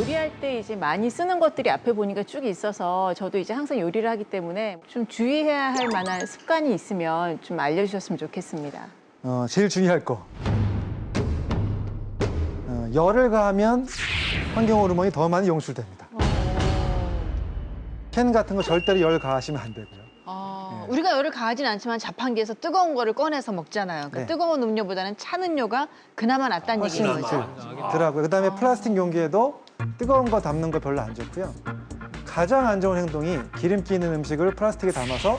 요리할 때 이제 많이 쓰는 것들이 앞에 보니까 쭉 있어서 저도 이제 항상 요리를 하기 때문에 좀 주의해야 할 만한 습관이 있으면 좀 알려주셨으면 좋겠습니다. 제일 중요할 거. 열을 가하면 환경 호르몬이 더 많이 용출됩니다. 캔 같은 거 절대로 열 가하시면 안 되고요. 우리가 열을 가하진 않지만 자판기에서 뜨거운 거를 꺼내서 먹잖아요. 그러니까 네. 뜨거운 음료보다는 찬 음료가 그나마 낫다는 훨씬 얘기인 거죠. 더라고요. 그다음에 플라스틱 용기에도 뜨거운 거 담는 거 별로 안 좋고요. 가장 안 좋은 행동이 기름기 있는 음식을 플라스틱에 담아서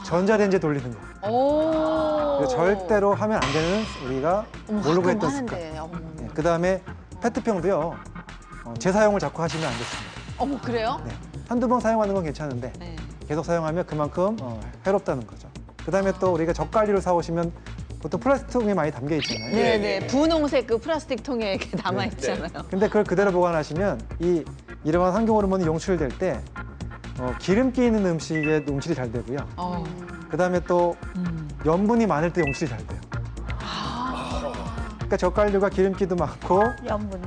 전자레인지에 돌리는 거. 오. 이거 절대로 하면 안 되는 우리가 모르고 했던 습관. 네, 그다음에 페트병도요. 재사용을 자꾸 하시면 안 좋습니다. 어머, 그래요? 네. 한두 번 사용하는 건 괜찮은데 네. 계속 사용하면 그만큼 해롭다는 거죠. 그다음에 또 우리가 젓갈류를 사오시면 보통 플라스틱 통에 많이 담겨 있잖아요. 네네. 분홍색 그 플라스틱 통에 이렇게 남아 있잖아요. 근데 그걸 그대로 보관하시면 이러한 환경 호르몬이 용출될 때 기름기 있는 음식에 용출이 잘 되고요. 그다음에 또 염분이 많을 때 용출이 잘 돼요. 그러니까 젓갈류가 기름기도 많고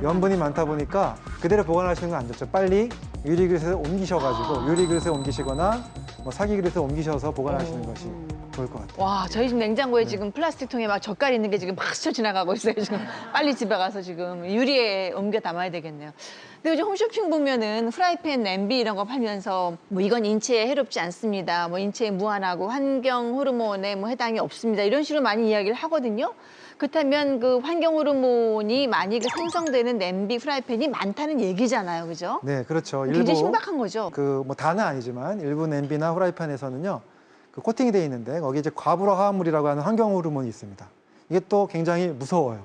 염분이 많다 보니까 그대로 보관하시는 건 안 좋죠. 빨리 유리그릇에 옮기셔가지고 유리그릇에 옮기시거나 사기 그릇에 옮기셔서 보관하시는 것이 좋을 것 같아요. 와, 저희 집 냉장고에 지금 플라스틱 통에 막 젓갈 있는 게 지금 막 스쳐 지나가고 있어요. 지금 빨리 집에 가서 지금 유리에 옮겨 담아야 되겠네요. 근데 요즘 홈쇼핑 보면은 프라이팬, 냄비 이런 거 팔면서 뭐 이건 인체에 해롭지 않습니다. 뭐 인체에 무한하고 환경 호르몬에 뭐 해당이 없습니다. 이런 식으로 많이 이야기를 하거든요. 그렇다면 그 환경 호르몬이 많이 그 생성되는 냄비, 프라이팬이 많다는 얘기잖아요, 그죠? 네, 그렇죠. 굉장히 신박한 거죠. 뭐 다는 아니지만 일부 냄비나 후라이팬에서는요, 그 코팅이 돼 있는데 거기 이제 과불화 화합물이라고 하는 환경 호르몬이 있습니다. 이게 또 굉장히 무서워요.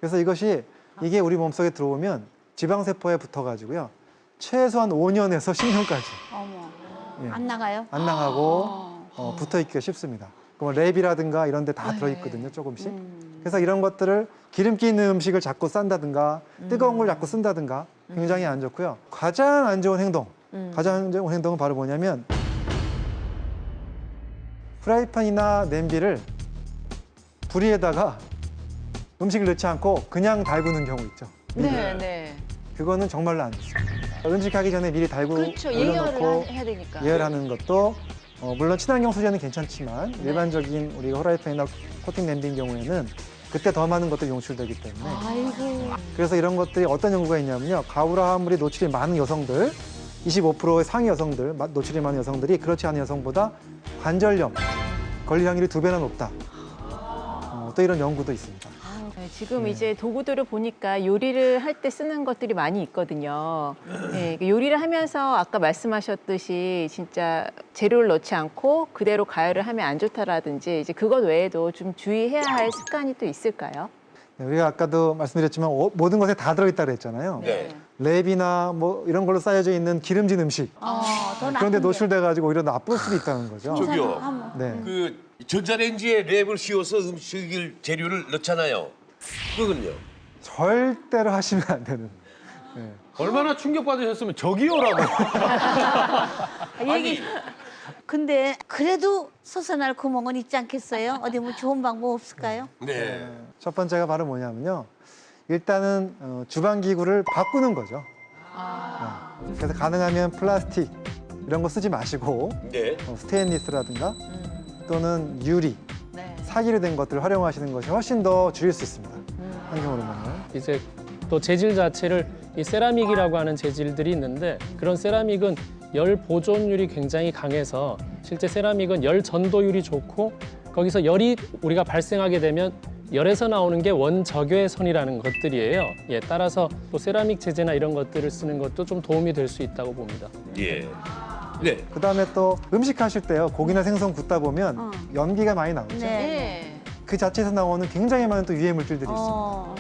그래서 이게 우리 몸속에 들어오면 지방세포에 붙어가지고요, 최소한 5년에서 10년까지 어머, 안 나가요? 안 나가고 붙어 있기가 쉽습니다. 뭐 랩이라든가 이런 데 다 들어있거든요, 조금씩. 그래서 이런 것들을 기름기 있는 음식을 자꾸 싼다든가 뜨거운 걸 자꾸 쓴다든가 굉장히 안 좋고요. 가장 안 좋은 행동, 가장 안 좋은 행동은 바로 뭐냐면 프라이팬이나 냄비를 불 위에다가 음식을 넣지 않고 그냥 달구는 경우 있죠. 네, 네. 그거는 정말로 안 좋습니다. 음식하기 전에 미리 달고 그렇죠. 올려놓고 예열을 해야 되니까. 예열하는 것도 물론 친환경 소재는 괜찮지만 일반적인 우리가 후라이팬이나 코팅 냄비인 경우에는 그때 더 많은 것들이 용출되기 때문에 아이고. 그래서 이런 것들이 어떤 연구가 있냐면요. 가후라 화합물이 노출이 많은 여성들 25%의 상위 여성들, 노출이 많은 여성들이 그렇지 않은 여성보다 관절염 걸릴 확률이 2배나 높다. 또 이런 연구도 있습니다. 네, 지금 이제 도구들을 보니까 요리를 할 때 쓰는 것들이 많이 있거든요. 네, 요리를 하면서 아까 말씀하셨듯이 진짜 재료를 넣지 않고 그대로 가열을 하면 안 좋다라든지 이제 그것 외에도 좀 주의해야 할 습관이 또 있을까요? 네, 우리가 아까도 말씀드렸지만 모든 것에 다 들어있다고 했잖아요. 네. 랩이나 뭐 이런 걸로 쌓여져 있는 기름진 음식. 더 그런데 나쁜데. 노출돼가지고 오히려 나쁠 수도 있다는 거죠. 저기요. 네. 그 전자레인지에 랩을 씌워서 음식을 재료를 넣잖아요. 그건요. 절대로 하시면 안 되는. 네. 얼마나 충격받으셨으면 저기요라고. 아니, 근데 그래도 솟아날 구멍은 있지 않겠어요? 어디 뭐 좋은 방법 없을까요? 네. 첫 번째가 바로 뭐냐면요. 일단은 주방 기구를 바꾸는 거죠. 네. 그래서 가능하면 플라스틱 이런 거 쓰지 마시고 네. 스테인리스라든가 또는 유리, 네. 사기로 된 것들을 활용하시는 것이 훨씬 더 줄일 수 있습니다. 환경 호르몬을. 이제 또 재질 자체를 이 세라믹이라고 하는 재질들이 있는데 그런 세라믹은 열 보존율이 굉장히 강해서 실제 세라믹은 열 전도율이 좋고 거기서 열이 우리가 발생하게 되면 열에서 나오는 게 원적외선이라는 것들이에요. 예, 따라서 또 세라믹 재재나 이런 것들을 쓰는 것도 좀 도움이 될 수 있다고 봅니다. 예. 네. 그다음에 또 음식 하실 때요. 고기나 생선 굽다 보면 연기가 많이 나오죠. 네. 그 자체에서 나오는 굉장히 많은 또 유해 물질들이 있습니다.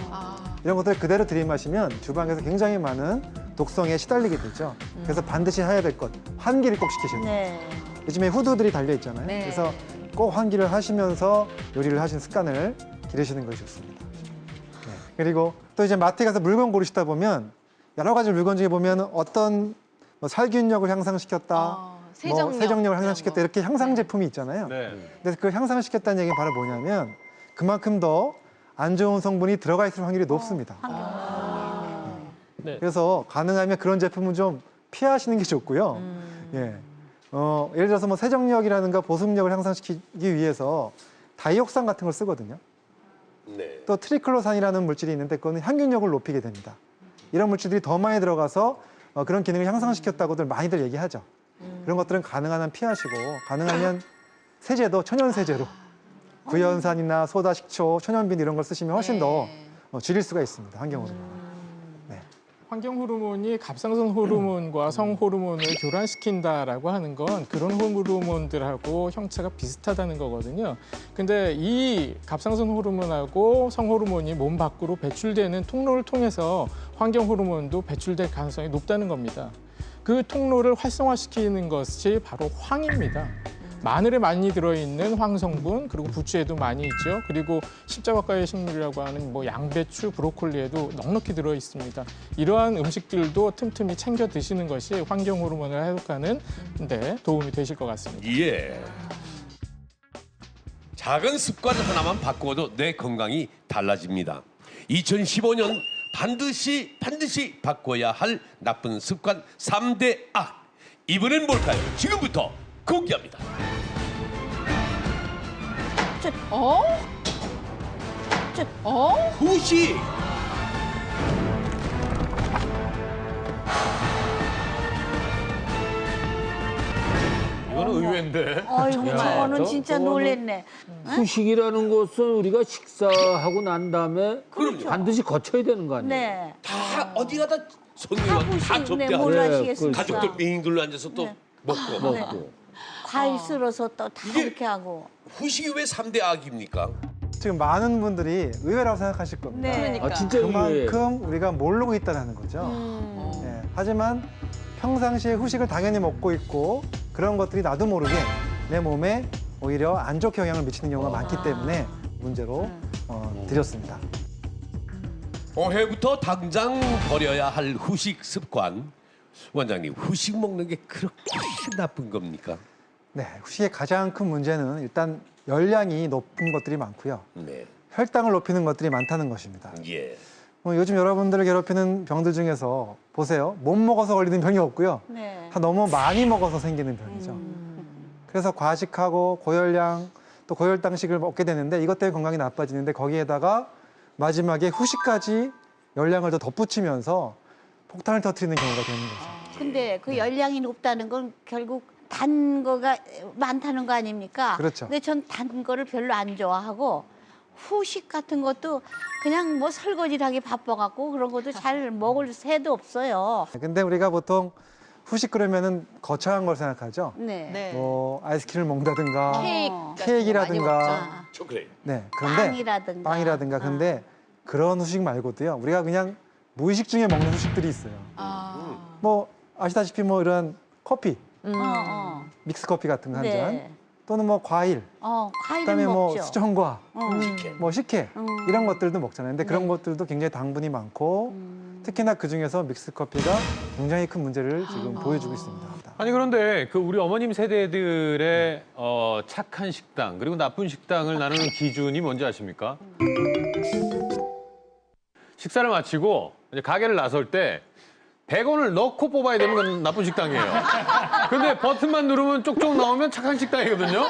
이런 것들 그대로 들이마시면 주방에서 굉장히 많은 독성에 시달리게 되죠. 그래서 반드시 해야 될 것, 환기를 꼭 시키셔야 돼요. 네. 요즘에 후드들이 달려 있잖아요. 네. 그래서 꼭 환기를 하시면서 요리를 하시는 습관을 기르시는 것이 좋습니다. 네. 그리고 또 이제 마트에 가서 물건 고르시다 보면 여러 가지 물건 중에 보면 어떤 뭐 살균력을 향상시켰다, 세정력, 세정력을 향상시켰다 이런 이렇게 향상 제품이 있잖아요. 네. 그래서 그 향상을 시켰다는 얘기는 바로 뭐냐면 그만큼 더 안 좋은 성분이 들어가 있을 확률이 높습니다. 네. 그래서 가능하면 그런 제품은 좀 피하시는 게 좋고요. 예. 예를 들어서 뭐 세정력이라든가 보습력을 향상시키기 위해서 다이옥산 같은 걸 쓰거든요. 네. 또 트리클로산이라는 물질이 있는데 그거는 향균력을 높이게 됩니다. 이런 물질들이 더 많이 들어가서 그런 기능을 향상시켰다고들 많이들 얘기하죠. 그런 것들은 가능한 한 피하시고 가능하면 세제도 천연 세제로 구연산이나 소다, 식초, 천연빈 이런 걸 쓰시면 훨씬 더 줄일 수가 있습니다. 환경호르몬. 환경 호르몬이 갑상선 호르몬과 성 호르몬을 교란시킨다라고 하는 건 그런 호르몬들하고 형체가 비슷하다는 거거든요. 근데 이 갑상선 호르몬하고 성 호르몬이 몸 밖으로 배출되는 통로를 통해서 환경 호르몬도 배출될 가능성이 높다는 겁니다. 그 통로를 활성화시키는 것이 바로 황입니다. 마늘에 많이 들어있는 황성분, 그리고 부추에도 많이 있죠. 그리고 십자가과의 식물이라고 하는 뭐 양배추, 브로콜리에도 넉넉히 들어있습니다. 이러한 음식들도 틈틈이 챙겨 드시는 것이 환경 호르몬을 해독하는 데 도움이 되실 것 같습니다. 예. 작은 습관 하나만 바꾸어도 내 건강이 달라집니다. 2015년 반드시 바꿔야 할 나쁜 습관 3대 악. 이번엔 뭘까요? 지금부터 공개합니다. 후식. 이거는 의외인데. 어이구, 저거는 진짜 놀랬네. 후식이라는 것은 우리가 식사하고 난 다음에 그럼요. 반드시 거쳐야 되는 거 아니에요? 네. 다 어디 가다 손님 다 와서 다 후식, 네, 접대하고 뭘 네, 하시겠습니까? 가족들 빙글로 앉아서 또 네. 먹고. 먹고. 과일 쓸어서 또 다 이게- 이렇게 하고. 후식이 왜 3대 악입니까? 지금 많은 분들이 의외라고 생각하실 겁니다. 네. 아 진짜 의외예요. 그만큼 우리가 모르고 있다는 거죠. 예, 하지만 평상시에 후식을 당연히 먹고 있고 그런 것들이 나도 모르게 내 몸에 오히려 안 좋게 영향을 미치는 경우가 많기 때문에 문제로 드렸습니다. 올해부터 당장 버려야 할 후식 습관. 원장님, 후식 먹는 게 그렇게 나쁜 겁니까? 네, 후식의 가장 큰 문제는 일단 열량이 높은 것들이 많고요. 네. 혈당을 높이는 것들이 많다는 것입니다. 예. 요즘 여러분들을 괴롭히는 병들 중에서 보세요. 못 먹어서 걸리는 병이 없고요. 네. 다 너무 많이 먹어서 생기는 병이죠. 그래서 과식하고 고열량 또 고혈당식을 먹게 되는데 이것 때문에 건강이 나빠지는데 거기에다가 마지막에 후식까지 열량을 더 덧붙이면서 폭탄을 터뜨리는 경우가 되는 거죠. 근데 그 열량이 높다는 건 결국 단 거가 많다는 거 아닙니까? 그렇죠. 근데 전 단 거를 별로 안 좋아하고 후식 같은 것도 그냥 뭐 설거지를 하기 바빠갖고 그런 것도 잘 먹을 새도 없어요. 근데 우리가 보통 후식 그러면은 거창한 걸 생각하죠. 네. 네. 뭐 아이스크림을 먹는다든가 케이크 어. 같은 거 케이크라든가. 많이 먹죠. 초콜릿. 네, 그런데 빵이라든가. 빵이라든가 근데 그런 후식 말고도요. 우리가 그냥 무의식 중에 먹는 후식들이 있어요. 뭐 아시다시피 뭐 이런 커피, 믹스 커피 같은 거 한 잔, 네. 또는 뭐 과일, 과일은 그다음에 뭐 먹죠. 수정과, 식혜. 뭐 식혜 이런 것들도 먹잖아요. 근데 그런 것들도 굉장히 당분이 많고 특히나 그 중에서 믹스 커피가 굉장히 큰 문제를 지금 보여주고 있습니다. 아니 그런데 그 우리 어머님 세대들의 착한 식당 그리고 나쁜 식당을 나누는 기준이 뭔지 아십니까? 식사를 마치고 이제 가게를 나설 때 100원을 넣고 뽑아야 되는 건 나쁜 식당이에요. 근데 버튼만 누르면 쪽쪽 나오면 착한 식당이거든요.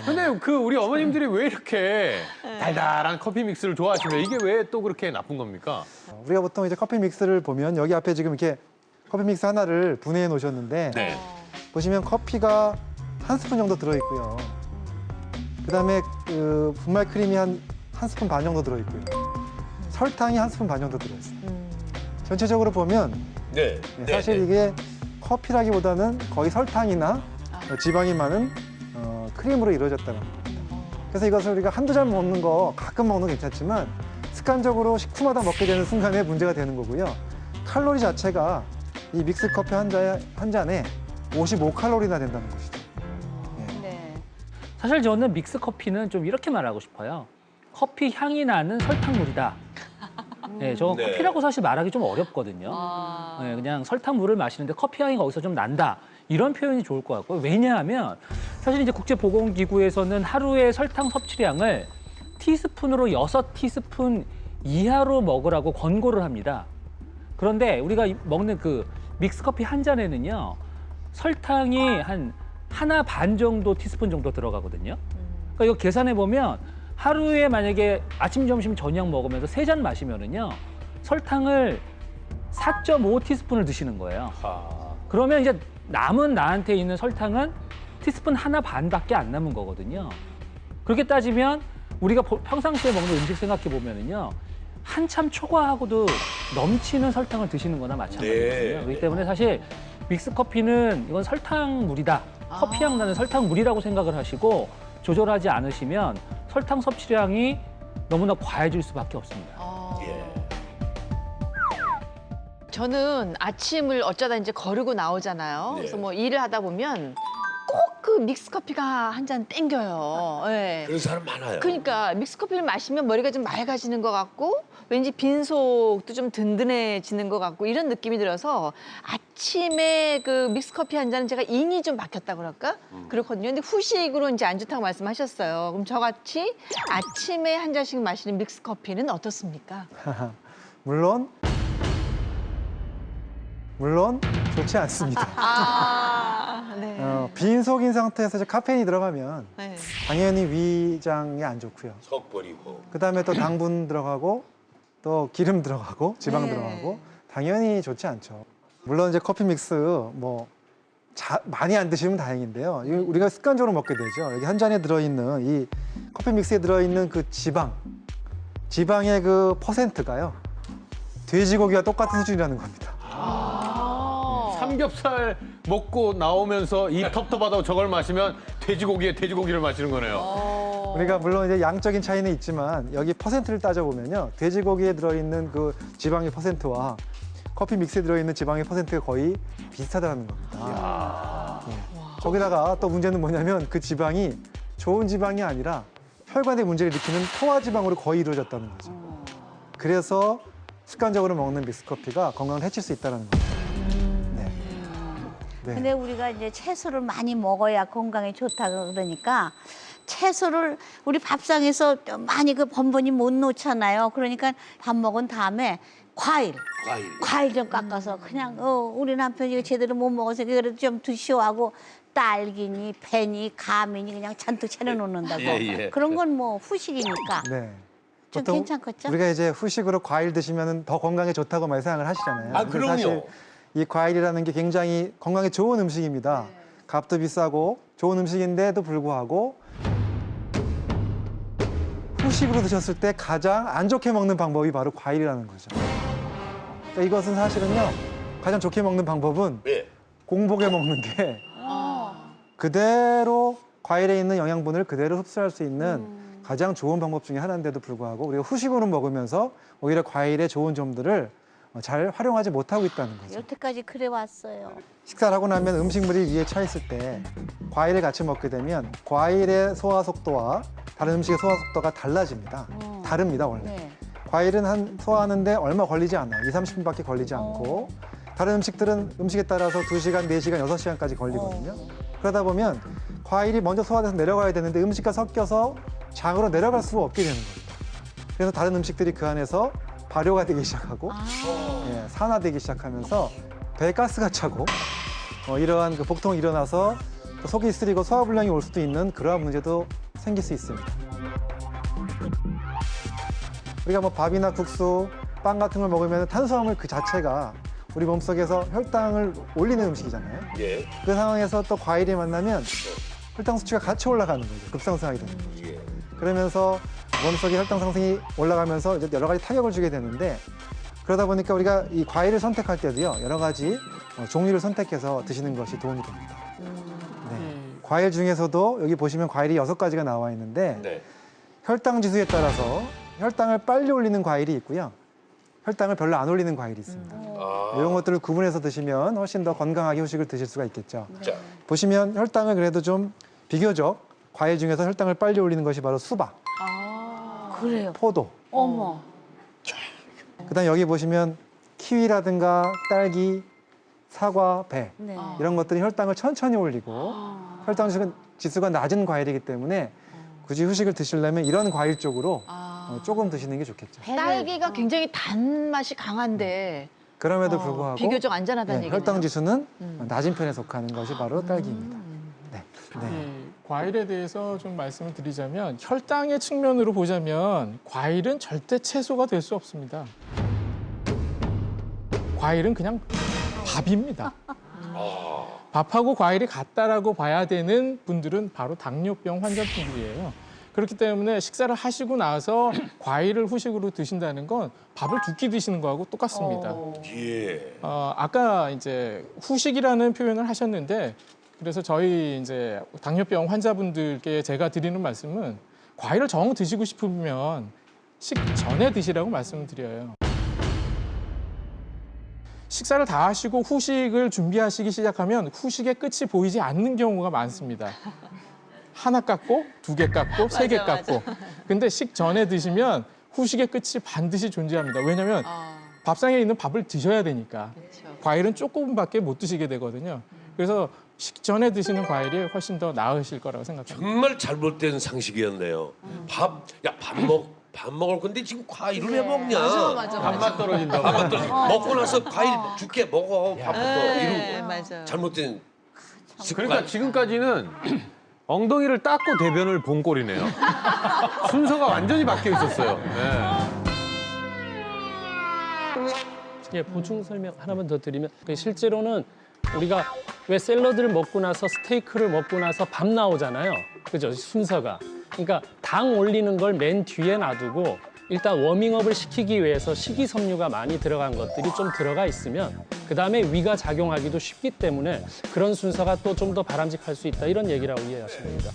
근데 그 우리 어머님들이 왜 이렇게 달달한 커피 믹스를 좋아하시면 이게 왜 또 그렇게 나쁜 겁니까? 우리가 보통 이제 커피 믹스를 보면 여기 앞에 지금 이렇게 커피 믹스 하나를 분해해 놓으셨는데 네. 보시면 커피가 한 스푼 정도 들어있고요. 그다음에 그 분말 크림이 한 스푼 반 정도 들어있고요. 설탕이 한 스푼 반 정도 들어있어요. 전체적으로 보면 네. 사실 이게 커피라기보다는 거의 설탕이나 지방이 많은 크림으로 이루어졌다는 겁니다. 그래서 이것을 우리가 한두 잔 먹는 거 가끔 먹는 건 괜찮지만 습관적으로 식후마다 먹게 되는 순간에 문제가 되는 거고요. 칼로리 자체가 이 믹스 커피 한 잔에 55칼로리나 된다는 것이죠. 네. 사실 저는 믹스 커피는 좀 이렇게 말하고 싶어요. 커피 향이 나는 설탕물이다. 네, 저 네. 커피라고 사실 말하기 좀 어렵거든요. 네, 그냥 설탕물을 마시는데 커피 향이 거기서 좀 난다. 이런 표현이 좋을 것 같고요. 왜냐하면 사실 이제 국제보건기구에서는 하루의 설탕 섭취량을 티스푼으로 6티스푼 이하로 먹으라고 권고를 합니다. 그런데 우리가 먹는 그 믹스커피 한 잔에는요, 설탕이 한 하나 반 정도 티스푼 정도 들어가거든요. 그러니까 이거 계산해 보면 하루에 만약에 아침, 점심, 저녁 먹으면서 3잔 마시면은요, 설탕을 4.5 티스푼을 드시는 거예요. 그러면 이제 남은 나한테 있는 설탕은 티스푼 하나 반밖에 안 남은 거거든요. 그렇게 따지면 우리가 평상시에 먹는 음식 생각해 보면은요, 한참 초과하고도 넘치는 설탕을 드시는 거나 마찬가지거든요. 네. 그렇기 때문에 사실 믹스커피는 이건 설탕물이다. 커피향 나는 설탕물이라고 생각을 하시고 조절하지 않으시면 설탕 섭취량이 너무나 과해질 수밖에 없습니다. 저는 아침을 어쩌다 이제 거르고 나오잖아요. 그래서 뭐 일을 하다 보면 꼭 그 믹스커피가 한 잔 땡겨요. 예. 그런 사람 많아요. 그러니까 믹스커피를 마시면 머리가 좀 맑아지는 것 같고 왠지 빈속도 좀 든든해지는 것 같고 이런 느낌이 들어서 아침에 그 믹스커피 한 잔은 제가 인이 좀 박혔다 그럴까? 그렇거든요. 근데 후식으로 이제 안 좋다고 말씀하셨어요. 그럼 저같이 아침에 한 잔씩 마시는 믹스커피는 어떻습니까? 물론 좋지 않습니다. 네. 빈속인 상태에서 이제 카페인이 들어가면 네. 당연히 위장에 안 좋고요. 속 버리고. 그다음에 또 당분 들어가고 또 기름 들어가고 지방 네. 들어가고 당연히 좋지 않죠. 물론 이제 커피 믹스 뭐 많이 안 드시면 다행인데요. 이거 우리가 습관적으로 먹게 되죠. 여기 한 잔에 들어있는 이 커피 믹스에 들어있는 그 지방의 그 퍼센트가요. 돼지고기와 똑같은 수준이라는 겁니다. 삼겹살 먹고 나오면서 입 텁텁하다고 저걸 마시면 돼지고기를 마시는 거네요. 우리가 물론 이제 양적인 차이는 있지만 여기 퍼센트를 따져보면요. 돼지고기에 들어있는 그 지방의 퍼센트와 커피 믹스에 들어있는 지방의 퍼센트가 거의 비슷하다는 겁니다. 거기다가 또 문제는 뭐냐면 그 지방이 좋은 지방이 아니라 혈관에 문제를 일으키는 포화지방으로 거의 이루어졌다는 거죠. 그래서 습관적으로 먹는 믹스커피가 건강을 해칠 수 있다는 겁니다. 네. 근데 우리가 이제 채소를 많이 먹어야 건강에 좋다 그러니까 채소를 우리 밥상에서 많이 그 번번이 못 놓잖아요. 그러니까 밥 먹은 다음에 과일 좀 깎아서 그냥 우리 남편이 이거 제대로 못 먹어서 그래도 좀 드시오 하고 딸기니 배니 감이니 그냥 잔뜩 차려놓는다고. 그런 건 뭐 후식이니까 네. 좀 보통 괜찮겠죠? 우리가 이제 후식으로 과일 드시면 더 건강에 좋다고 많이 생각을 하시잖아요. 아, 근데 그럼요. 사실 이 과일이라는 게 굉장히 건강에 좋은 음식입니다. 값도 비싸고 좋은 음식인데도 불구하고 후식으로 드셨을 때 가장 안 좋게 먹는 방법이 바로 과일이라는 거죠. 그러니까 이것은 사실은요. 가장 좋게 먹는 방법은 공복에 먹는 게 그대로 과일에 있는 영양분을 그대로 흡수할 수 있는 가장 좋은 방법 중에 하나인데도 불구하고 우리가 후식으로 먹으면서 오히려 과일의 좋은 점들을 잘 활용하지 못하고 있다는 거죠. 여태까지 그래 왔어요. 식사를 하고 나면 음식물이 위에 차 있을 때 과일을 같이 먹게 되면 과일의 소화 속도와 다른 음식의 소화 속도가 달라집니다. 다릅니다, 원래. 네. 과일은 소화하는데 얼마 걸리지 않아요. 2, 30분밖에 걸리지 않고 다른 음식들은 음식에 따라서 2시간, 4시간, 6시간까지 걸리거든요. 그러다 보면 과일이 먼저 소화돼서 내려가야 되는데 음식과 섞여서 장으로 내려갈 수가 없게 되는 겁니다. 그래서 다른 음식들이 그 안에서 발효가 되기 시작하고 산화되기 시작하면서 배에 가스가 차고 이러한 그 복통이 일어나서 또 속이 쓰리고 소화불량이 올 수도 있는 그러한 문제도 생길 수 있습니다. 우리가 뭐 밥이나 국수, 빵 같은 걸 먹으면 탄수화물 그 자체가 우리 몸속에서 혈당을 올리는 음식이잖아요. 그 상황에서 또 과일이 만나면 혈당 수치가 같이 올라가는 거죠. 급상승하게 되는 거죠. 그러면서 몸속에 혈당 상승이 올라가면서 이제 여러 가지 타격을 주게 되는데 그러다 보니까 우리가 이 과일을 선택할 때도요. 여러 가지 종류를 선택해서 드시는 것이 도움이 됩니다. 과일 중에서도 여기 보시면 과일이 6가지가 나와 있는데 혈당 지수에 따라서 혈당을 빨리 올리는 과일이 있고요. 혈당을 별로 안 올리는 과일이 있습니다. 이런 것들을 구분해서 드시면 훨씬 더 건강하게 후식을 드실 수가 있겠죠. 보시면 혈당을 그래도 좀 비교적 과일 중에서 혈당을 빨리 올리는 것이 바로 수박, 그래요. 포도, 어머. 그다음 여기 보시면 키위라든가 딸기, 사과, 배 네. 이런 것들이 혈당을 천천히 올리고 혈당 지수가 낮은 과일이기 때문에 굳이 후식을 드시려면 이런 과일 쪽으로 조금 드시는 게 좋겠죠. 딸기가 굉장히 단맛이 강한데 그럼에도 불구하고 비교적 안전하다는 얘기네요. 혈당 지수는 낮은 편에 속하는 것이 바로 딸기입니다. 네. 네. 이 과일에 대해서 좀 말씀을 드리자면 혈당의 측면으로 보자면 과일은 절대 채소가 될 수 없습니다. 과일은 그냥 밥입니다. 밥하고 과일이 같다라고 봐야 되는 분들은 바로 당뇨병 환자분들이에요. 그렇기 때문에 식사를 하시고 나서 과일을 후식으로 드신다는 건 밥을 두 끼 드시는 거하고 똑같습니다. 예. 아까 이제 후식이라는 표현을 하셨는데 그래서 저희 이제 당뇨병 환자분들께 제가 드리는 말씀은 과일을 정 드시고 싶으면 식전에 드시라고 말씀을 드려요. 식사를 다 하시고 후식을 준비하시기 시작하면 후식의 끝이 보이지 않는 경우가 많습니다. 하나 깎고, 두 개 깎고, 세 개 깎고. 근데 식전에 드시면 후식의 끝이 반드시 존재합니다. 왜냐하면 밥상에 있는 밥을 드셔야 되니까. 과일은 조금밖에 못 드시게 되거든요. 그래서 식전에 드시는 과일이 훨씬 더 나으실 거라고 생각합니다. 정말 잘못된 상식이었네요. 밥 먹을 건데 지금 과일을 왜 먹냐? 맞아. 밥맛 떨어진다고. 밥만 떨어지고 먹고 나서 과일 죽게 먹어. 밥부터 이러고. 맞아요. 잘못된 습관. 그러니까 지금까지는 엉덩이를 닦고 대변을 본 꼴이네요. 순서가 완전히 바뀌어 있었어요. 네. 예, 보충 설명 하나만 더 드리면 실제로는 우리가 왜 샐러드를 먹고 나서 스테이크를 먹고 나서 밥 나오잖아요. 그죠? 순서가. 그러니까 당 올리는 걸 맨 뒤에 놔두고 일단 워밍업을 시키기 위해서 식이섬유가 많이 들어간 것들이 좀 들어가 있으면 그다음에 위가 작용하기도 쉽기 때문에 그런 순서가 또 좀 더 바람직할 수 있다 이런 얘기라고 이해하시면 됩니다.